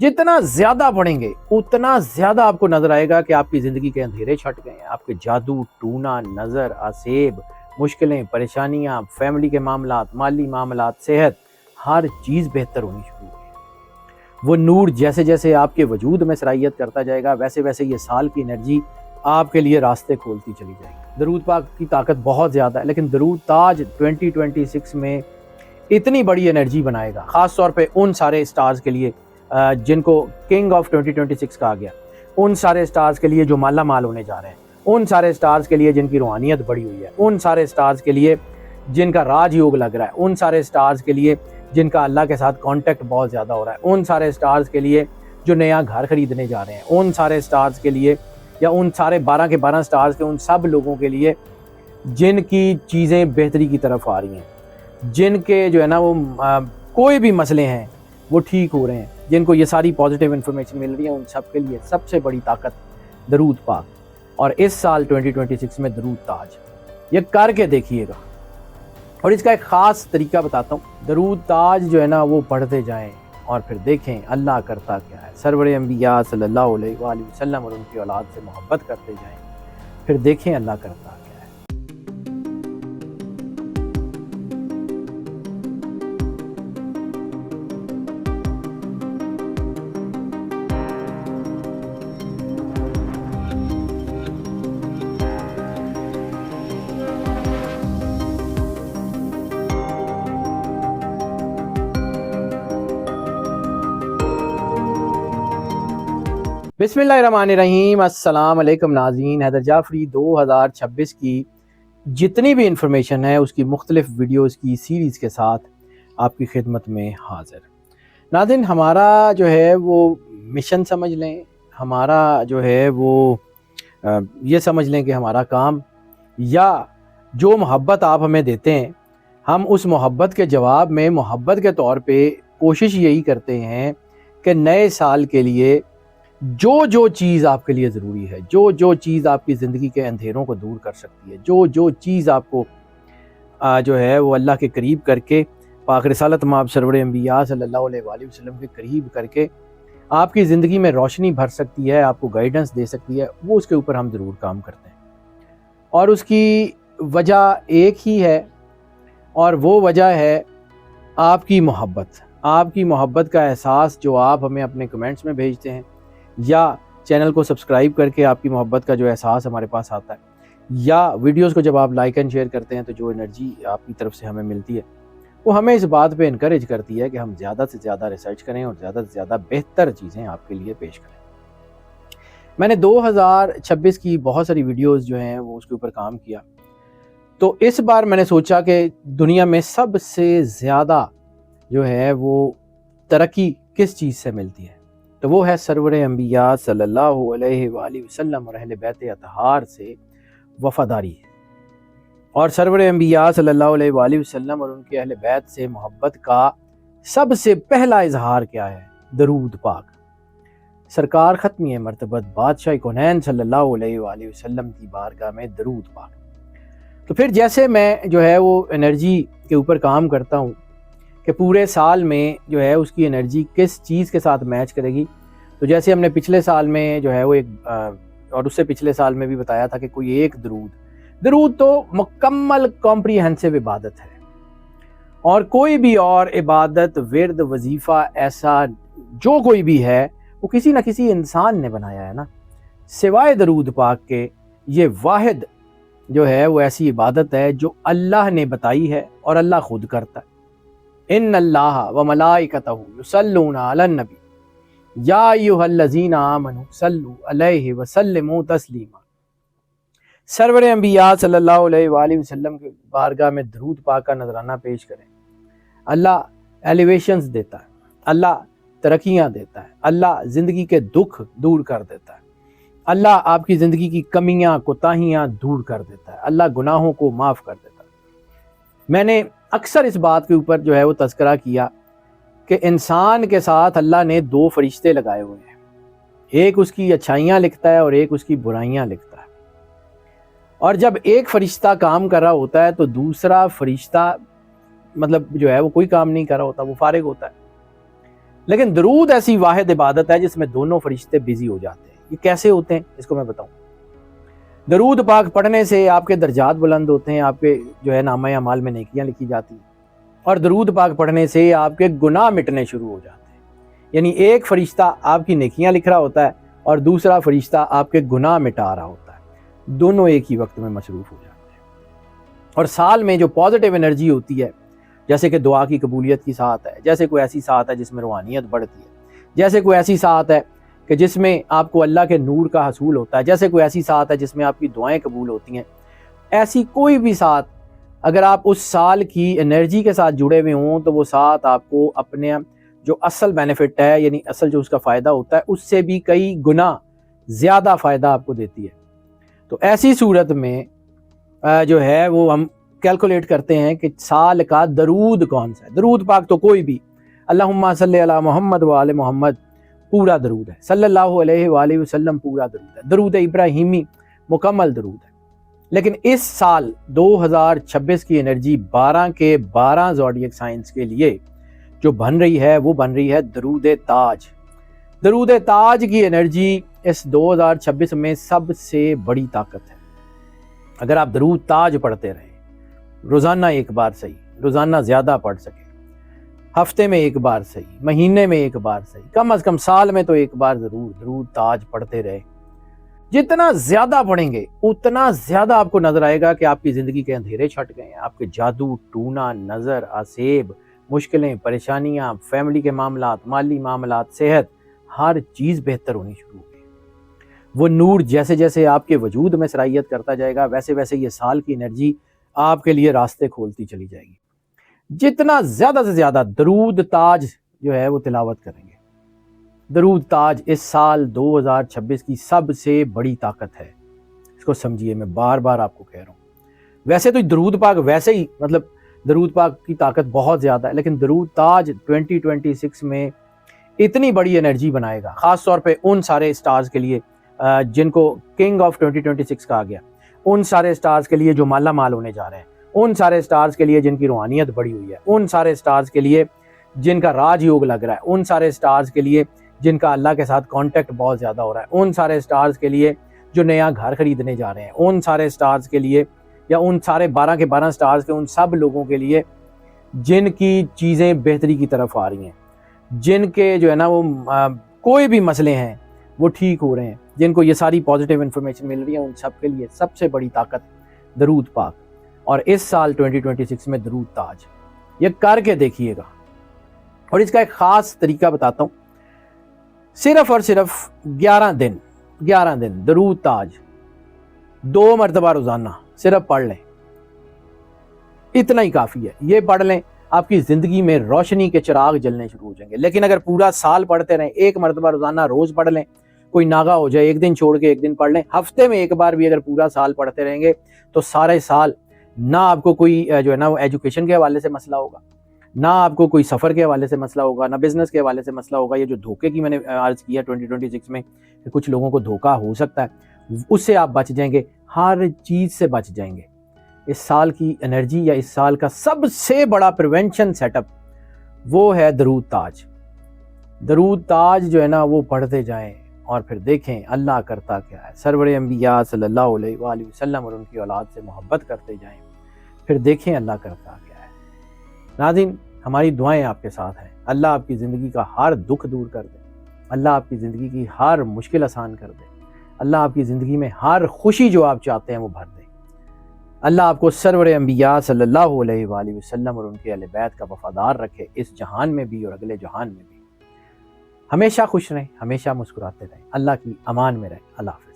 جتنا زیادہ پڑھیں گے اتنا زیادہ آپ کو نظر آئے گا کہ آپ کی زندگی کے اندھیرے چھٹ گئے ہیں، آپ کے جادو، ٹونا، نظر، آسیب، مشکلیں، پریشانیاں، فیملی کے معاملات، مالی معاملات، صحت، ہر چیز بہتر ہونی شروع ہوئی ہے۔ وہ نور جیسے جیسے آپ کے وجود میں سرائیت کرتا جائے گا ویسے ویسے یہ سال کی انرجی آپ کے لیے راستے کھولتی چلی جائے گی۔ درود پاک کی طاقت بہت زیادہ ہے، لیکن درود تاج 2026 میں اتنی بڑی انرجی بنائے گا، خاص طور پہ ان سارے سٹارز کے لیے جن کو کنگ آف 2026 کہا گیا، ان سارے سٹارز کے لیے جو مالا مال ہونے جا رہے ہیں، ان سارے سٹارز کے لیے جن کی روحانیت بڑی ہوئی ہے، ان سارے سٹارز کے لیے جن کا راج یوگ لگ رہا ہے، ان سارے سٹارز کے لیے جن کا اللہ کے ساتھ کانٹیکٹ بہت زیادہ ہو رہا ہے، ان سارے سٹارز کے لیے جو نیا گھر خریدنے جا رہے ہیں، ان سارے سٹارز کے لیے یا ان سارے 12 کے 12 سٹارز کے ان سب لوگوں کے لیے جن کی چیزیں بہتری کی طرف آ رہی ہیں، جن کے جو ہے نا وہ کوئی بھی مسئلے ہیں وہ ٹھیک ہو رہے ہیں، جن کو یہ ساری پازیٹیو انفارمیشن مل رہی ہے، ان سب کے لیے سب سے بڑی طاقت درود پاک۔ اور اس سال 2026 میں درود تاج یہ کر کے دیکھیے گا، اور اس کا ایک خاص طریقہ بتاتا ہوں۔ درود تاج جو ہے نا وہ پڑھتے جائیں اور پھر دیکھیں اللہ کرتا کیا ہے۔ سرور انبیاء صلی اللہ علیہ وآلہ وسلم اور ان کی اولاد سے محبت کرتے جائیں، پھر دیکھیں اللہ کرتا کیا ہے۔ بسم اللہ الرحمن الرحیم۔ السلام علیکم ناظرین، حیدر جعفری 2026 کی جتنی بھی انفارمیشن ہے اس کی مختلف ویڈیوز کی سیریز کے ساتھ آپ کی خدمت میں حاضر۔ ناظرین، ہمارا جو ہے وہ مشن سمجھ لیں، ہمارا جو ہے وہ یہ سمجھ لیں کہ ہمارا کام یا جو محبت آپ ہمیں دیتے ہیں، ہم اس محبت کے جواب میں محبت کے طور پہ کوشش یہی کرتے ہیں کہ نئے سال کے لیے جو چیز آپ کے لیے ضروری ہے، جو چیز آپ کی زندگی کے اندھیروں کو دور کر سکتی ہے، جو چیز آپ کو جو ہے وہ اللہ کے قریب کر کے، پاک رسالت مآب سرور انبیاء صلی اللہ علیہ وآلہ وسلم کے قریب کر کے آپ کی زندگی میں روشنی بھر سکتی ہے، آپ کو گائیڈنس دے سکتی ہے، وہ اس کے اوپر ہم ضرور کام کرتے ہیں۔ اور اس کی وجہ ایک ہی ہے، اور وہ وجہ ہے آپ کی محبت کا احساس جو آپ ہمیں اپنے کمنٹس میں بھیجتے ہیں، یا چینل کو سبسکرائب کر کے آپ کی محبت کا جو احساس ہمارے پاس آتا ہے، یا ویڈیوز کو جب آپ لائک اینڈ شیئر کرتے ہیں تو جو انرجی آپ کی طرف سے ہمیں ملتی ہے وہ ہمیں اس بات پہ انکریج کرتی ہے کہ ہم زیادہ سے زیادہ ریسرچ کریں اور زیادہ سے زیادہ بہتر چیزیں آپ کے لیے پیش کریں۔ میں نے 2026 کی بہت ساری ویڈیوز جو ہیں وہ اس کے اوپر کام کیا، تو اس بار میں نے سوچا کہ دنیا میں سب سے زیادہ جو ہے وہ ترقی کس چیز سے ملتی ہے، تو وہ ہے سرور انبیاء صلی اللہ علیہ وآلہ وسلم اور اہل بیت اطہار سے وفاداری ہے۔ اور سرور انبیاء صلی اللہ علیہ وآلہ وسلم اور ان کے اہل بیت سے محبت کا سب سے پہلا اظہار کیا ہے؟ درود پاک۔ سرکار ختمی مرتبت بادشاہ کونین صلی اللہ علیہ وآلہ وسلم کی بارگاہ میں درود پاک۔ تو پھر جیسے میں جو ہے وہ انرجی کے اوپر کام کرتا ہوں کہ پورے سال میں جو ہے اس کی انرجی کس چیز کے ساتھ میچ کرے گی، تو جیسے ہم نے پچھلے سال میں جو ہے وہ اور اس سے پچھلے سال میں بھی بتایا تھا کہ کوئی ایک درود تو مکمل کمپریہنسو عبادت ہے، اور کوئی بھی اور عبادت، ورد، وظیفہ ایسا جو کوئی بھی ہے وہ کسی نہ کسی انسان نے بنایا ہے نا، سوائے درود پاک کے یہ واحد جو ہے وہ ایسی عبادت ہے جو اللہ نے بتائی ہے اور اللہ خود کرتا ہے۔ ان اللہ و ملائکتہ یصلون علی النبی یا ایھا الذین آمنوا صلوا علیہ وسلموا تسلیما۔ سرور انبیاء صلی اللہ علیہ وآلہ وسلم کے بارگاہ میں درود پاک کا نذرانہ پیش کریں۔ اللہ ایلیویشنز دیتا ہے، اللہ ترقیاں دیتا ہے، اللہ زندگی کے دکھ دور کر دیتا ہے، اللہ آپ کی زندگی کی کمیاں کوتاہیاں دور کر دیتا ہے، اللہ گناہوں کو معاف کر دیتا ہے۔ میں نے اکثر اس بات کے اوپر جو ہے وہ تذکرہ کیا کہ انسان کے ساتھ اللہ نے 2 فرشتے لگائے ہوئے ہیں، ایک اس کی اچھائیاں لکھتا ہے اور ایک اس کی برائیاں لکھتا ہے، اور جب ایک فرشتہ کام کر رہا ہوتا ہے تو دوسرا فرشتہ مطلب جو ہے وہ کوئی کام نہیں کر رہا ہوتا، وہ فارغ ہوتا ہے۔ لیکن درود ایسی واحد عبادت ہے جس میں دونوں فرشتے بزی ہو جاتے ہیں. یہ کیسے ہوتے ہیں اس کو میں بتاؤں. درود پاک پڑھنے سے آپ کے درجات بلند ہوتے ہیں, آپ کے جو ہے نامہ اعمال میں نیکیاں لکھی جاتی ہیں, اور درود پاک پڑھنے سے آپ کے گناہ مٹنے شروع ہو جاتے ہیں. یعنی ایک فرشتہ آپ کی نیکیاں لکھ رہا ہوتا ہے اور دوسرا فرشتہ آپ کے گناہ مٹا رہا ہوتا ہے, دونوں ایک ہی وقت میں مصروف ہو جاتے ہیں. اور سال میں جو پازیٹیو انرجی ہوتی ہے, جیسے کہ دعا کی قبولیت کی ساتھ ہے, جیسے کوئی ایسی ساتھ ہے جس میں روحانیت بڑھتی ہے, جیسے کوئی ایسی ساتھ ہے کہ جس میں آپ کو اللہ کے نور کا حصول ہوتا ہے, جیسے کوئی ایسی ساتھ ہے جس میں آپ کی دعائیں قبول ہوتی ہیں, ایسی کوئی بھی ساتھ اگر آپ اس سال کی انرجی کے ساتھ جڑے ہوئے ہوں تو وہ ساتھ آپ کو اپنے جو اصل بینیفٹ ہے, یعنی اصل جو اس کا فائدہ ہوتا ہے, اس سے بھی کئی گنا زیادہ فائدہ آپ کو دیتی ہے. تو ایسی صورت میں جو ہے وہ ہم کیلکولیٹ کرتے ہیں کہ سال کا درود کون سا ہے. درود پاک تو کوئی بھی, اللہم صلی علی محمد و آل محمد پورا درود ہے, صلی اللہ علیہ وآلہ وسلم پورا درود ہے, درود ابراہیمی مکمل درود ہے. لیکن اس سال 2026 کی انرجی 12 کے 12 زوڈیک سائنس کے لیے جو بن رہی ہے وہ بن رہی ہے درود تاج. درود تاج کی انرجی اس 2026 میں سب سے بڑی طاقت ہے. اگر آپ درود تاج پڑھتے رہیں, روزانہ ایک بار صحیح, روزانہ زیادہ پڑھ سکیں, ہفتے میں ایک بار صحیح, مہینے میں ایک بار صحیح, کم از کم سال میں تو ایک بار ضرور درود تاج پڑھتے رہے. جتنا زیادہ پڑھیں گے اتنا زیادہ آپ کو نظر آئے گا کہ آپ کی زندگی کے اندھیرے چھٹ گئے ہیں, آپ کے جادو ٹونا نظر آسیب مشکلیں پریشانیاں, فیملی کے معاملات, مالی معاملات, صحت, ہر چیز بہتر ہونی شروع ہو گئی. وہ نور جیسے جیسے آپ کے وجود میں سرائیت کرتا جائے گا ویسے ویسے یہ سال کی انرجی آپ کے لیے راستے کھولتی چلی جائے گی. جتنا زیادہ سے زیادہ درود تاج جو ہے وہ تلاوت کریں گے. درود تاج اس سال 2026 کی سب سے بڑی طاقت ہے, اس کو سمجھیے, میں بار بار آپ کو کہہ رہا ہوں. ویسے تو درود پاک ویسے ہی مطلب درود پاک کی طاقت بہت زیادہ ہے, لیکن درود تاج 2026 میں اتنی بڑی انرجی بنائے گا, خاص طور پہ ان سارے سٹارز کے لیے جن کو کنگ آف 2026 کہا گیا, ان سارے سٹارز کے لیے جو مالا مال ہونے جا رہے ہیں, ان سارے سٹارز کے لیے جن کی روحانیت بڑی ہوئی ہے, ان سارے سٹارز کے لیے جن کا راج یوگ لگ رہا ہے, ان سارے سٹارز کے لیے جن کا اللہ کے ساتھ کانٹیکٹ بہت زیادہ ہو رہا ہے, ان سارے سٹارز کے لیے جو نیا گھر خریدنے جا رہے ہیں, ان سارے سٹارز کے لیے, یا ان سارے 12 کے 12 سٹارز کے ان سب لوگوں کے لیے جن کی چیزیں بہتری کی طرف آ رہی ہیں, جن کے جو ہے نا وہ کوئی بھی مسئلے ہیں وہ ٹھیک ہو رہے ہیں, جن کو یہ ساری پازیٹیو انفارمیشن مل رہی ہے, ان سب کے لیے سب سے بڑی طاقت درود پاک. اور اس سال 2026 میں درود تاج یہ کر کے دیکھیے گا. اور اس کا ایک خاص طریقہ بتاتا ہوں, صرف اور صرف 11 دن درود تاج 2 مرتبہ روزانہ صرف پڑھ لیں, اتنا ہی کافی ہے. یہ پڑھ لیں, آپ کی زندگی میں روشنی کے چراغ جلنے شروع ہو جائیں گے. لیکن اگر پورا سال پڑھتے رہیں, ایک مرتبہ روزانہ روز پڑھ لیں, کوئی ناغا ہو جائے, ایک دن چھوڑ کے ایک دن پڑھ لیں, ہفتے میں ایک بار بھی اگر پورا سال پڑھتے رہیں گے تو سارے سال نہ آپ کو کوئی جو ہے نا وہ ایجوکیشن کے حوالے سے مسئلہ ہوگا, نہ آپ کو کوئی سفر کے حوالے سے مسئلہ ہوگا, نہ بزنس کے حوالے سے مسئلہ ہوگا. یہ جو دھوکے کی میں نے عرض کیا 2026 میں کہ کچھ لوگوں کو دھوکا ہو سکتا ہے, اس سے آپ بچ جائیں گے, ہر چیز سے بچ جائیں گے. اس سال کی انرجی یا اس سال کا سب سے بڑا پریونشن سیٹ اپ وہ ہے درود تاج. درود تاج جو ہے نا وہ پڑھتے جائیں اور پھر دیکھیں اللہ کرتا کیا ہے. سرور انبیاء صلی اللہ علیہ وآلہ وسلم اور ان کی اولاد سے محبت کرتے جائیں, پھر دیکھیں اللہ کرتا کیا ہے. ناظرین, ہماری دعائیں آپ کے ساتھ ہیں. اللہ آپ کی زندگی کا ہر دکھ دور کر دے, اللہ آپ کی زندگی کی ہر مشکل آسان کر دے, اللہ آپ کی زندگی میں ہر خوشی جو آپ چاہتے ہیں وہ بھر دے. اللہ آپ کو سرور انبیاء صلی اللہ علیہ وآلہ وسلم اور ان کے اہل بیت کا وفادار رکھے, اس جہان میں بھی اور اگلے جہان میں بھی. ہمیشہ خوش رہیں, ہمیشہ مسکراتے رہیں, اللہ کی امان میں رہیں. اللہ حافظ.